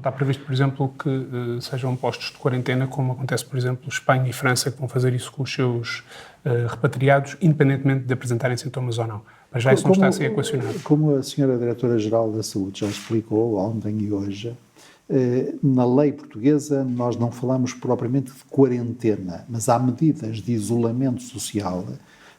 Está previsto, por exemplo, que sejam postos de quarentena, como acontece, por exemplo, Espanha e França, que vão fazer isso com os seus repatriados, independentemente de apresentarem sintomas ou não. Mas já isso não está a ser equacionado. Como a senhora Diretora-Geral da Saúde já explicou ontem e hoje, na lei portuguesa nós não falamos propriamente de quarentena, mas há medidas de isolamento social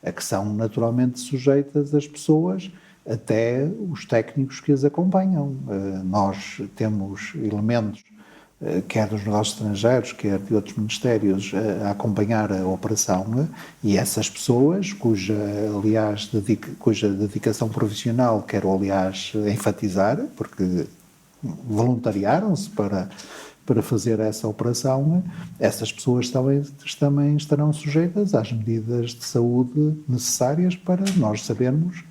a que são naturalmente sujeitas as pessoas, até os técnicos que as acompanham. Nós temos elementos, quer dos negócios estrangeiros, quer de outros ministérios, a acompanhar a operação, e essas pessoas, cuja dedicação profissional quero, aliás, enfatizar, porque voluntariaram-se para fazer essa operação, essas pessoas também estarão sujeitas às medidas de saúde necessárias para nós sabermos,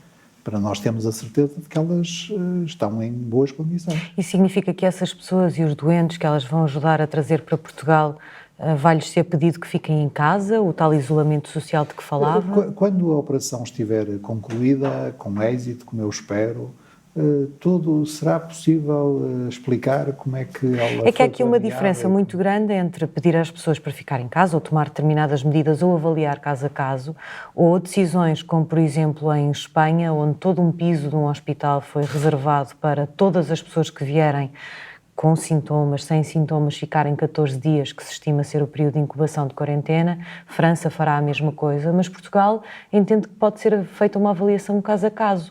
para nós termos a certeza de que elas estão em boas condições. Isso significa que essas pessoas e os doentes que elas vão ajudar a trazer para Portugal, vai-lhes ser pedido que fiquem em casa, o tal isolamento social de que falava? Quando a operação estiver concluída, com êxito, como eu espero, tudo será possível explicar como é que ela É que há aqui uma diferença muito grande entre pedir às pessoas para ficar em casa ou tomar determinadas medidas ou avaliar caso a caso, ou decisões como, por exemplo, em Espanha, onde todo um piso de um hospital foi reservado para todas as pessoas que vierem com sintomas, sem sintomas, ficarem 14 dias, que se estima ser o período de incubação de quarentena. França fará a mesma coisa, mas Portugal entende que pode ser feita uma avaliação caso a caso.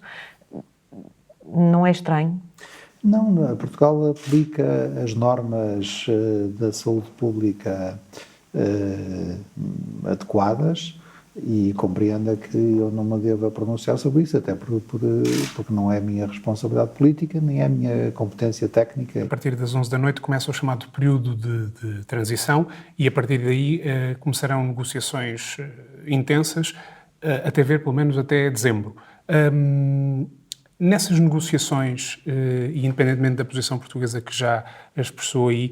Não é estranho? Não, Portugal aplica as normas da saúde pública adequadas e compreenda que eu não me devo pronunciar sobre isso, até porque não é a minha responsabilidade política, nem é a minha competência técnica. A partir das 11 da noite começa o chamado período de transição e a partir daí começarão negociações intensas, até ver pelo menos até dezembro. Nessas negociações, e independentemente da posição portuguesa que já expressou aí,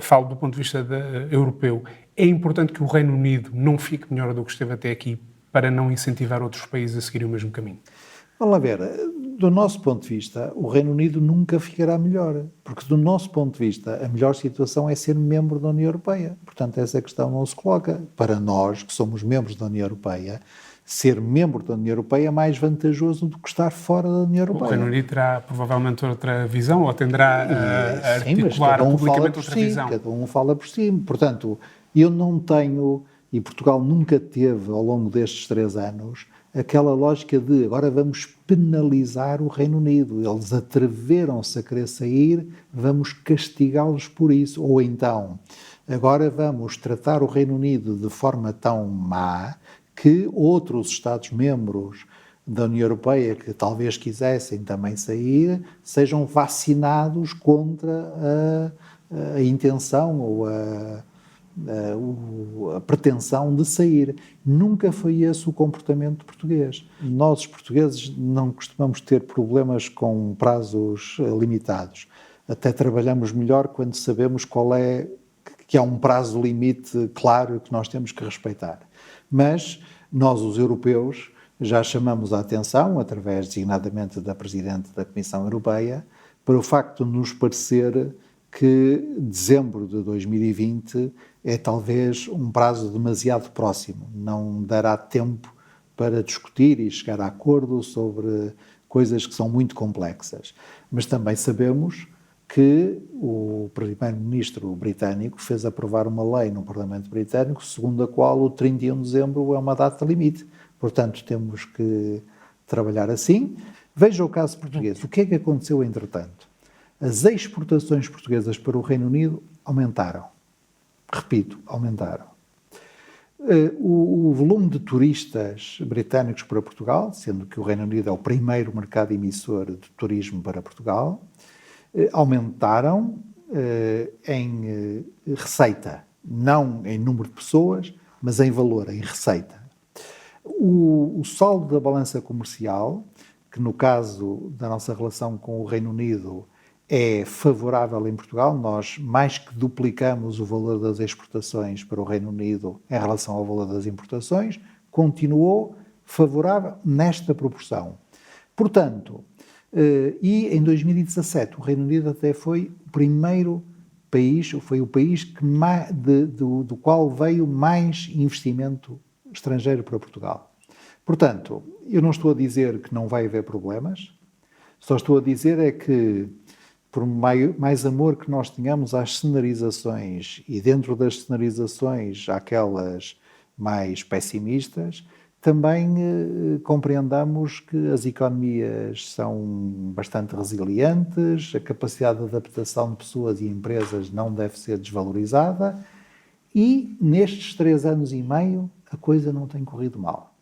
falo do ponto de vista europeu, é importante que o Reino Unido não fique melhor do que esteve até aqui para não incentivar outros países a seguirem o mesmo caminho? Vamos lá ver, do nosso ponto de vista, o Reino Unido nunca ficará melhor, porque do nosso ponto de vista, a melhor situação é ser membro da União Europeia. Portanto, essa questão não se coloca. Para nós, que somos membros da União Europeia, ser membro da União Europeia é mais vantajoso do que estar fora da União Europeia. O Reino Unido terá provavelmente outra visão ou tenderá a articular publicamente outra visão? Cada um fala por si. Portanto, eu não tenho, e Portugal nunca teve ao longo destes 3 anos, aquela lógica de agora vamos penalizar o Reino Unido. Eles atreveram-se a querer sair, vamos castigá-los por isso. Ou então, agora vamos tratar o Reino Unido de forma tão má que outros Estados-membros da União Europeia que talvez quisessem também sair, sejam vacinados contra a intenção ou a pretensão de sair. Nunca foi esse o comportamento português. Nós, os portugueses, não costumamos ter problemas com prazos limitados. Até trabalhamos melhor quando sabemos que há um prazo limite claro que nós temos que respeitar. Mas nós, os europeus, já chamamos a atenção, através designadamente da Presidente da Comissão Europeia, para o facto de nos parecer que dezembro de 2020 é talvez um prazo demasiado próximo. Não dará tempo para discutir e chegar a acordo sobre coisas que são muito complexas. Mas também sabemos que o primeiro-ministro britânico fez aprovar uma lei no Parlamento Britânico, segundo a qual o 31 de dezembro é uma data limite. Portanto, temos que trabalhar assim. Veja o caso português. O que é que aconteceu entretanto? As exportações portuguesas para o Reino Unido aumentaram. Repito, aumentaram. O volume de turistas britânicos para Portugal, sendo que o Reino Unido é o primeiro mercado emissor de turismo para Portugal, aumentaram em receita, não em número de pessoas, mas em valor, em receita. O saldo da balança comercial, que no caso da nossa relação com o Reino Unido é favorável em Portugal, nós mais que duplicamos o valor das exportações para o Reino Unido em relação ao valor das importações, continuou favorável nesta proporção. Portanto, E em 2017 o Reino Unido até foi o primeiro país, foi o país que do qual veio mais investimento estrangeiro para Portugal. Portanto, eu não estou a dizer que não vai haver problemas, só estou a dizer é que, por mais amor que nós tenhamos às cenarizações, e dentro das cenarizações aquelas mais pessimistas, também compreendamos que as economias são bastante resilientes, a capacidade de adaptação de pessoas e empresas não deve ser desvalorizada, e nestes 3 anos e meio a coisa não tem corrido mal.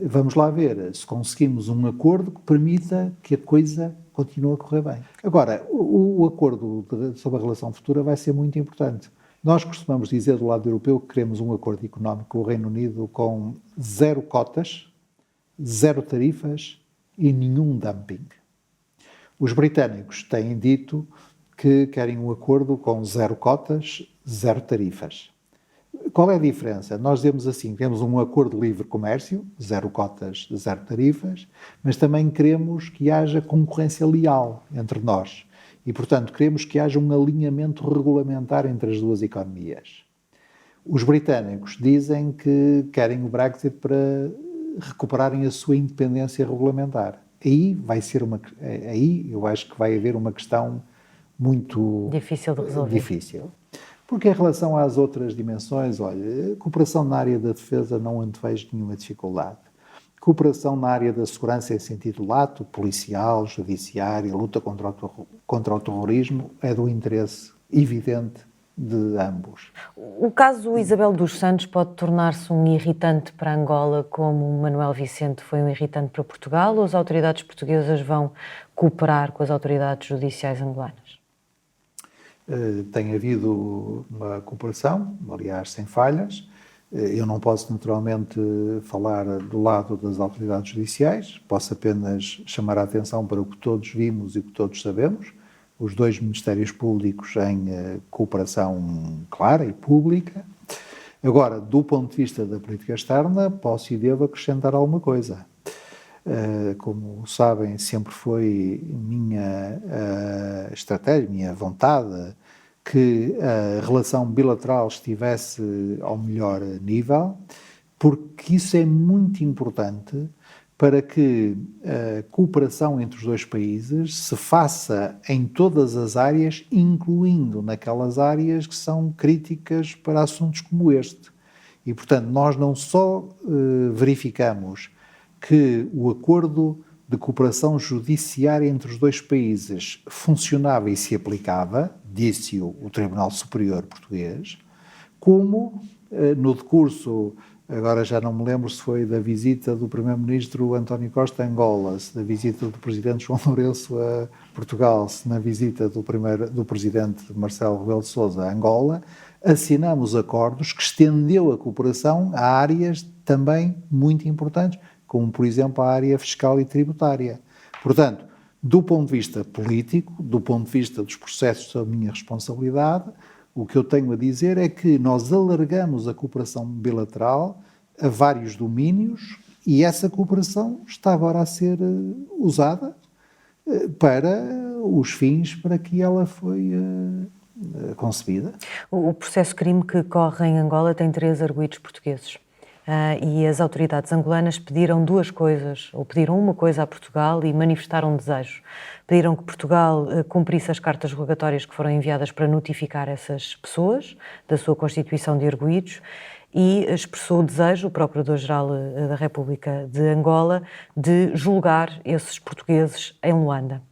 Vamos lá ver se conseguimos um acordo que permita que a coisa continue a correr bem. Agora, o acordo sobre a relação futura vai ser muito importante. Nós costumamos dizer do lado europeu que queremos um acordo económico com o Reino Unido com 0 cotas, 0 tarifas e nenhum dumping. Os britânicos têm dito que querem um acordo com 0 cotas, 0 tarifas. Qual é a diferença? Nós dizemos assim, temos um acordo de livre comércio, 0 cotas, 0 tarifas, mas também queremos que haja concorrência leal entre nós. E, portanto, queremos que haja um alinhamento regulamentar entre as duas economias. Os britânicos dizem que querem o Brexit para recuperarem a sua independência regulamentar. Aí eu acho que vai haver uma questão muito difícil de resolver. Difícil. Porque em relação às outras dimensões, olha, a cooperação na área da defesa não antevejo nenhuma dificuldade. Cooperação na área da segurança em sentido lato, policial, judiciário, luta contra o terrorismo, é do interesse evidente de ambos. O caso Isabel dos Santos pode tornar-se um irritante para Angola como Manuel Vicente foi um irritante para Portugal, ou as autoridades portuguesas vão cooperar com as autoridades judiciais angolanas? Tem havido uma cooperação, aliás, sem falhas. Eu não posso, naturalmente, falar do lado das autoridades judiciais, posso apenas chamar a atenção para o que todos vimos e o que todos sabemos, os 2 ministérios públicos em cooperação clara e pública. Agora, do ponto de vista da política externa, posso e devo acrescentar alguma coisa. Como sabem, sempre foi minha estratégia, minha vontade, que a relação bilateral estivesse ao melhor nível, porque isso é muito importante para que a cooperação entre os 2 países se faça em todas as áreas, incluindo naquelas áreas que são críticas para assuntos como este. E, portanto, nós não só verificamos que o acordo de cooperação judiciária entre os 2 países funcionava e se aplicava, disse-o o Tribunal Superior Português, como no decurso, agora já não me lembro se foi da visita do Primeiro-Ministro António Costa a Angola, se da visita do Presidente João Lourenço a Portugal, se na visita do Presidente Marcelo Rebelo de Sousa a Angola, assinamos acordos que estendeu a cooperação a áreas também muito importantes, como, por exemplo, a área fiscal e tributária. Portanto, do ponto de vista político, do ponto de vista dos processos sob minha responsabilidade, o que eu tenho a dizer é que nós alargamos a cooperação bilateral a vários domínios e essa cooperação está agora a ser usada para os fins para que ela foi concebida. O processo crime que corre em Angola tem 3 arguidos portugueses. E as autoridades angolanas pediram 2 coisas, ou pediram uma coisa a Portugal e manifestaram um desejo. Pediram que Portugal cumprisse as cartas rogatórias que foram enviadas para notificar essas pessoas da sua constituição de arguidos e expressou o desejo, o Procurador-Geral da República de Angola, de julgar esses portugueses em Luanda.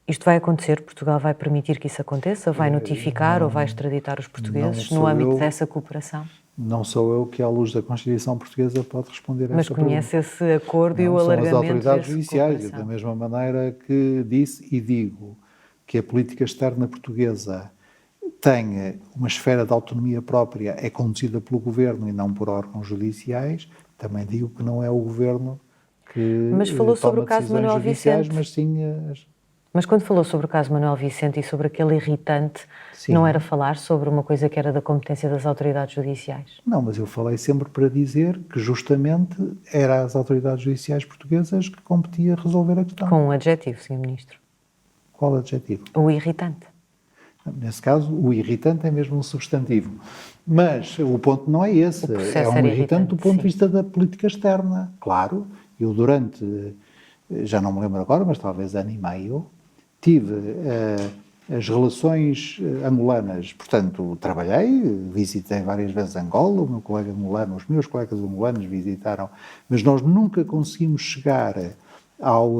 Isto vai acontecer? Portugal vai permitir que isso aconteça? Vai notificar ou vai extraditar os portugueses no âmbito dessa cooperação? Não sou eu que, à luz da Constituição Portuguesa, pode responder a essa pergunta. Mas conhece esse acordo e o alargamento? São as autoridades judiciais, da mesma maneira que disse e digo que a política externa portuguesa tem uma esfera de autonomia própria, é conduzida pelo Governo e não por órgãos judiciais, também digo que não é o Governo que mas falou sobre o caso decisões Manuel judiciais, Vicente. mas sim Mas quando falou sobre o caso Manuel Vicente e sobre aquele irritante, Sim. não era falar sobre uma coisa que era da competência das autoridades judiciais? Não, mas eu falei sempre para dizer que justamente era às autoridades judiciais portuguesas que competia resolver a questão. Com um adjetivo, Sr. Ministro. Qual adjetivo? O irritante. Nesse caso, o irritante é mesmo um substantivo. Mas o ponto não é esse. O processo É um era irritante do ponto sim. de vista da política externa. Claro, eu durante, já não me lembro agora, mas talvez ano e meio, tive as relações angolanas. Portanto, trabalhei, visitei várias vezes Angola, o meu colega angolano, os meus colegas angolanos visitaram, mas nós nunca conseguimos chegar ao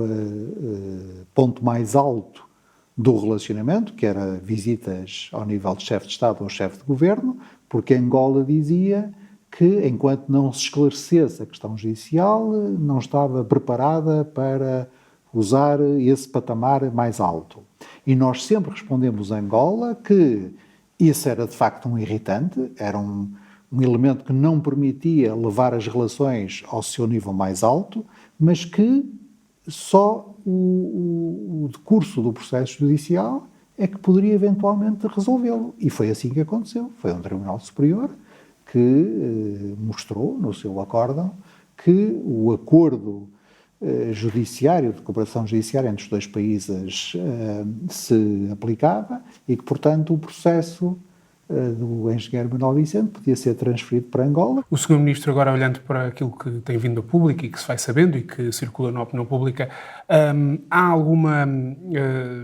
ponto mais alto do relacionamento, que era visitas ao nível de chefe de Estado ou chefe de Governo, porque Angola dizia que, enquanto não se esclarecesse a questão judicial, não estava preparada para usar esse patamar mais alto. E nós sempre respondemos a Angola que isso era de facto um irritante, era um elemento que não permitia levar as relações ao seu nível mais alto, mas que só o decurso do processo judicial é que poderia eventualmente resolvê-lo. E foi assim que aconteceu. Foi um Tribunal Superior que mostrou no seu acórdão que o acordo judiciário, de cooperação judiciária entre os dois países se aplicava e que, portanto, o processo do engenheiro Manuel Vicente podia ser transferido para Angola. O Sr. Ministro, agora olhando para aquilo que tem vindo a público e que se vai sabendo e que circula na opinião pública, há alguma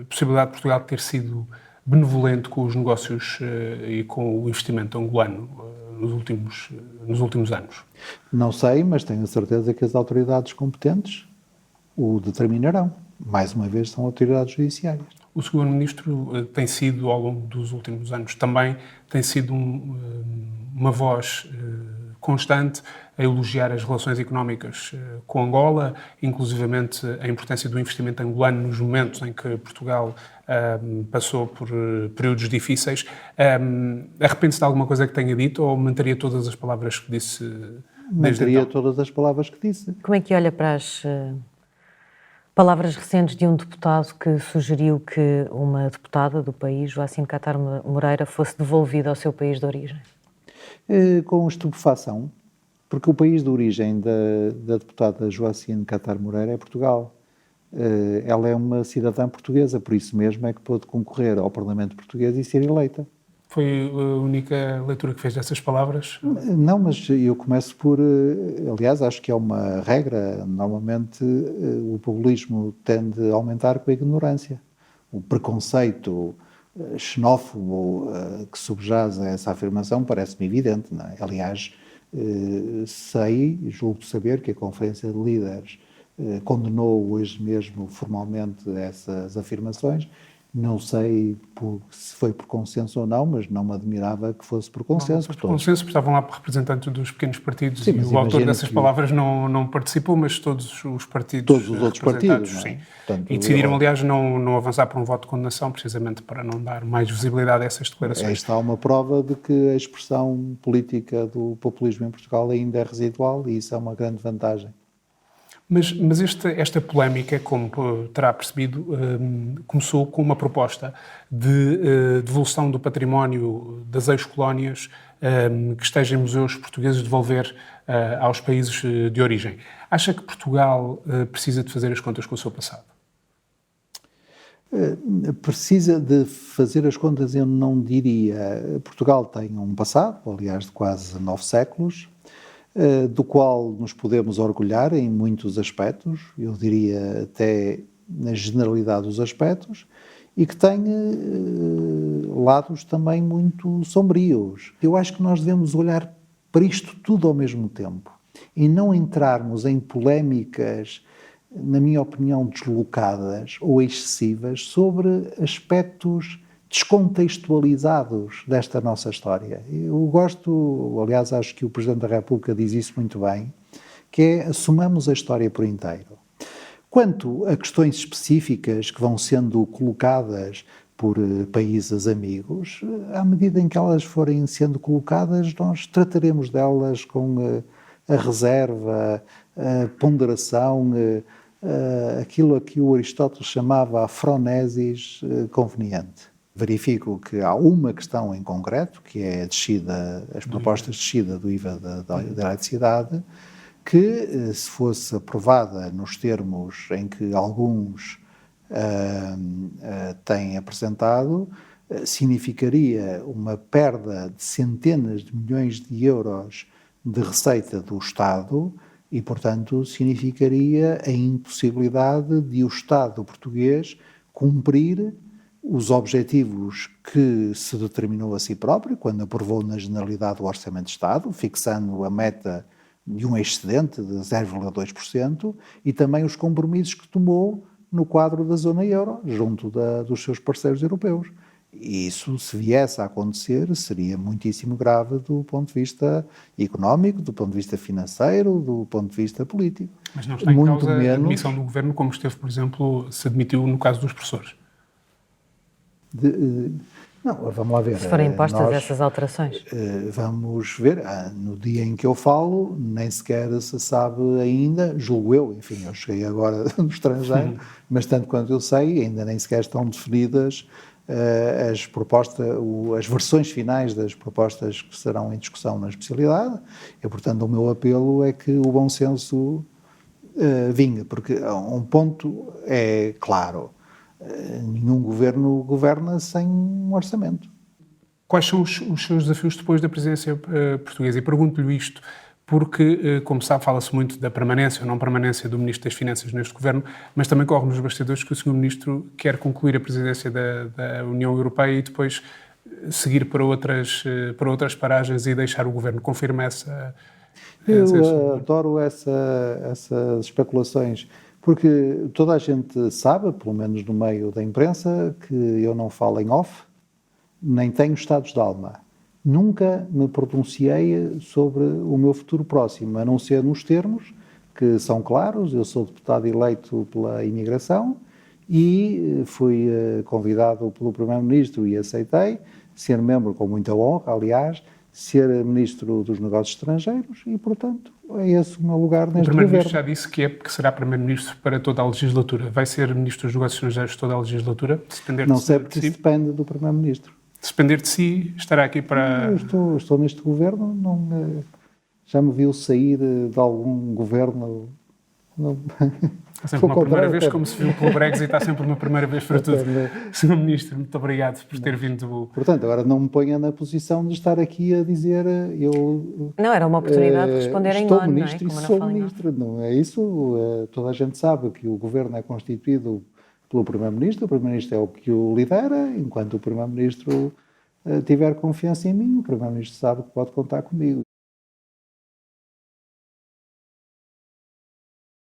possibilidade de Portugal ter sido benevolente com os negócios e com o investimento angolano nos últimos anos? Não sei, mas tenho a certeza que as autoridades competentes o determinarão. Mais uma vez, são autoridades judiciárias. O Sr. Ministro tem sido, ao longo dos últimos anos também, tem sido uma voz constante a elogiar as relações económicas com Angola, inclusivamente a importância do investimento angolano nos momentos em que Portugal passou por períodos difíceis. Arrepende-se de alguma coisa que tenha dito ou manteria todas as palavras que disse desde Manteria então? todas as palavras que disse. Como é que olha para as palavras recentes de um deputado que sugeriu que uma deputada do país, Joacine Catar Moreira, fosse devolvida ao seu país de origem? Com estupefação, porque o país de origem da deputada Joacine Catar Moreira é Portugal. Ela é uma cidadã portuguesa, por isso mesmo é que pôde concorrer ao Parlamento Português e ser eleita. Foi a única leitura que fez dessas palavras? Não, mas eu começo por... Aliás, acho que é uma regra. Normalmente o populismo tende a aumentar com a ignorância. O preconceito xenófobo que subjaz a essa afirmação parece-me evidente, não é? Aliás, julgo saber que a Conferência de Líderes condenou hoje mesmo formalmente essas afirmações. Não sei se foi por consenso ou não, mas não me admirava que fosse por consenso. Não, por consenso, porque estavam lá representantes dos pequenos partidos. Sim, e o autor dessas palavras não participou, mas todos os partidos. Todos os outros partidos, não é? Sim. Portanto, e decidiram, aliás, não avançar para um voto de condenação, precisamente para não dar mais visibilidade a essas declarações. Esta é uma prova de que a expressão política do populismo em Portugal ainda é residual e isso é uma grande vantagem. Mas esta polémica, como terá percebido, começou com uma proposta de devolução do património das ex-colónias que esteja em museus portugueses devolver aos países de origem. Acha que Portugal precisa de fazer as contas com o seu passado? Precisa de fazer as contas, eu não diria. Portugal tem um passado, aliás, de quase 9 séculos, do qual nos podemos orgulhar em muitos aspectos, eu diria até na generalidade dos aspectos, e que tem lados também muito sombrios. Eu acho que nós devemos olhar para isto tudo ao mesmo tempo e não entrarmos em polémicas, na minha opinião, deslocadas ou excessivas sobre aspectos descontextualizados desta nossa história. Eu gosto, aliás, acho que o Presidente da República diz isso muito bem, que é assumamos a história por inteiro. Quanto a questões específicas que vão sendo colocadas por países amigos, à medida em que elas forem sendo colocadas, nós trataremos delas com a reserva, a ponderação, aquilo a que o Aristóteles chamava a phronesis conveniente. Verifico que há uma questão em concreto, que é a descida, as propostas de descida do IVA da eletricidade, que, se fosse aprovada nos termos em que alguns têm apresentado, significaria uma perda de centenas de milhões de euros de receita do Estado e, portanto, significaria a impossibilidade de o Estado português cumprir os objetivos que se determinou a si próprio quando aprovou na generalidade o Orçamento de Estado, fixando a meta de um excedente de 0,2% e também os compromissos que tomou no quadro da zona euro, junto dos seus parceiros europeus. E isso, se viesse a acontecer, seria muitíssimo grave do ponto de vista económico, do ponto de vista financeiro, do ponto de vista político. Mas não está em causa a demissão do governo, como esteve, por exemplo, se admitiu no caso dos professores? Não, vamos lá ver. Se forem impostas essas alterações. Vamos ver. No dia em que eu falo, nem sequer se sabe ainda, julgo eu, enfim, eu cheguei agora do estrangeiro, mas tanto quanto eu sei, ainda nem sequer estão definidas as propostas, as versões finais das propostas que serão em discussão na especialidade, e portanto o meu apelo é que o bom senso vinga, porque um ponto é claro, nenhum governo governa sem um orçamento. Quais são os seus desafios depois da presidência portuguesa? E pergunto-lhe isto porque, como sabe, fala-se muito da permanência ou não permanência do Ministro das Finanças neste governo, mas também corre nos bastidores que o Sr. Ministro quer concluir a presidência da União Europeia e depois seguir para outras paragens e deixar o governo. Confirma essa... Eu adoro essas especulações, porque toda a gente sabe, pelo menos no meio da imprensa, que eu não falo em off, nem tenho estados de alma. Nunca me pronunciei sobre o meu futuro próximo, a não ser nos termos que são claros. Eu sou deputado eleito pela imigração e fui convidado pelo Primeiro-Ministro e aceitei ser membro, com muita honra, aliás, ser Ministro dos Negócios Estrangeiros e, portanto, é esse o meu lugar neste governo. O Primeiro-Ministro já disse que será Primeiro-Ministro para toda a legislatura. Vai ser Ministro dos Negócios Estrangeiros toda a legislatura? Não sei, porque isso depende do Primeiro-Ministro. Se depender de si, estará aqui para... Eu estou neste governo, não, já me viu sair de algum governo... Não, há sempre uma primeira vez, como se viu pelo Brexit, há sempre uma primeira vez para tudo. Sr. Ministro, muito obrigado por ter vindo... Portanto, agora não me ponha na posição de estar aqui a dizer eu... Não, era uma oportunidade de responder em ONU, não é? Como sou ministro, não é isso? Toda a gente sabe que o governo é constituído pelo Primeiro-Ministro, o Primeiro-Ministro é o que o lidera, enquanto o Primeiro-Ministro tiver confiança em mim, o Primeiro-Ministro sabe que pode contar comigo.